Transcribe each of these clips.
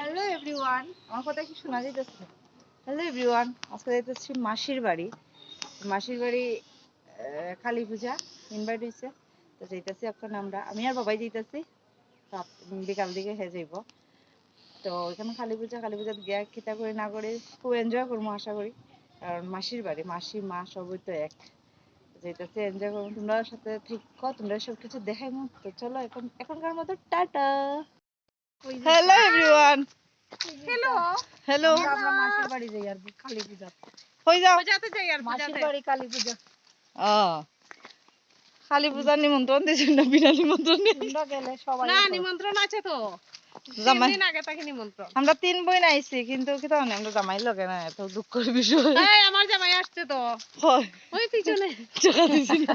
Hello everyone, আমার কথা কি শোনা যাইতেছে? হ্যালো এভরিওয়ান, আজকে যাইতেছি মাসির বাড়ি। কালী পূজা ইনভাইট হয়েছে, তো যাইতেছি এখন আমি আর বাবাই যাইতেছি। বিকাল দিকে হয়ে যাইব। তো এখানে কালী পূজা গিয়া খিতা করে না করে খুব এনজয় করবো আশা করি, কারণ মাসির বাড়ি, মাসি মা সবই তো এক। যাইতেছি, এনজয় করবো। তোমরা সাথে ঠিক তোমরা সবকিছু দেখাইবো। তো চলো এখনকার মতো tata. Hello everyone. Hello hello, আমরা মাসির বাড়ি যাই আর কি কালী পূজা। কই যাও? পূজাতে যাই আর মাসির বাড়ি কালী পূজা। কালী পূজার নিমন্ত্রণ দিয়েছেন না? বিনা নিমন্ত্রণ তোমরা গেলে সবাই না নিমন্ত্রণ আছে তো, জামাই, 3 দিন আগে থেকে নিমন্ত্রণ। আমরা 3 বোন আইছি, কিন্তু কি তাহলে আমরা জামাই লগে না, এত দুঃখের বিষয়। এই আমার জামাই আসছে তো, হয় ওই পিছনে টাকা দিছি না,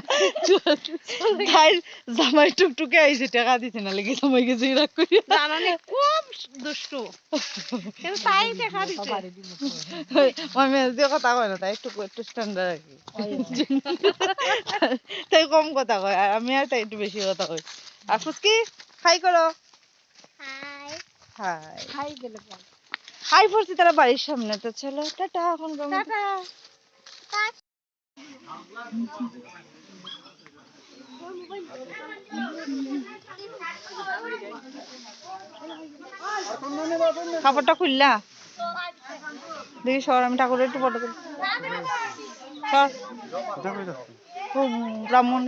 তাই জামাই টুকটুকে আইছে, টাকা দিছি না লেগে জামাই গেছে রাগ করি। জানানি খুব দুষ্টু, কিন্তু তাই দেখা দিচ্ছে। আমি দিয়ে কথা কয় না, তাই একটু স্ট্যান্ডার্ড আর কি, তাই কম কথা কয়, আর আমি আর তাই একটু বেশি কথা কই। আর ফুসকি হাই করো। হাই খাই গেলে হাই করছি তারা বাড়ির সামনে। তো চলো টাটা, এখন টাটা। কাপড়টা খুললা দেখি সর, আমি ঠাকুরের একটু ফটো তুলি। সর, ব্রাহ্মণ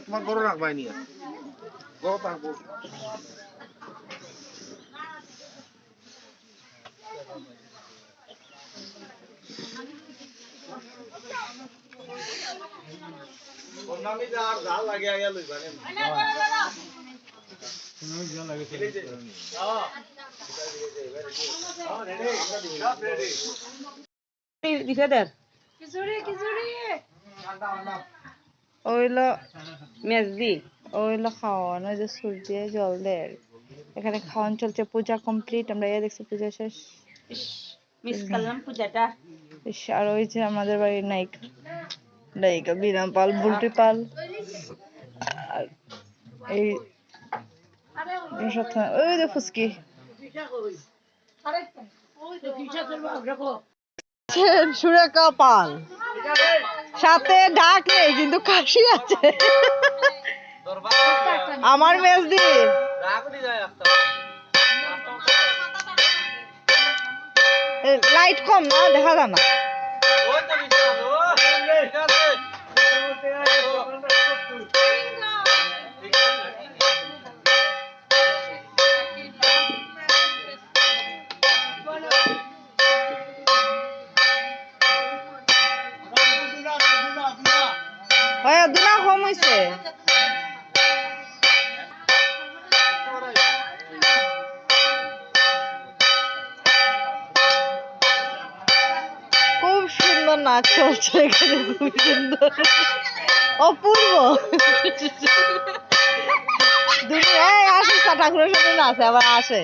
তোমার গরু রাখবাই নিয়ে গরু থাকবো। ওইলো মেজদি, ওইলো খাওয়ান, ওই যে সুর দিয়ে জল দেয়। এখানে খাওয়ান চলছে, পূজা কমপ্লিট। আমরা দেখছি পূজা শেষ, মিস করলাম পূজাটা। আর ওই যে আমাদের বাড়ির নায়িকা বিনা পাল, বুলটি পাল, আর এই ওই যে ফুসকি সুরেখা পাল, সাথে ঢাক নেই কিন্তু কাশি আছে। আমার মেজদি লাইট কম না, দেখা যায় না। দুনা কম হয়েছে। খুব সুন্দর নাচ চলছে এখানে, খুব সুন্দর, অপূর্ব। দুনিয়ায় আসিস ঠাকুরের সামনে নাচে, আবার আসে।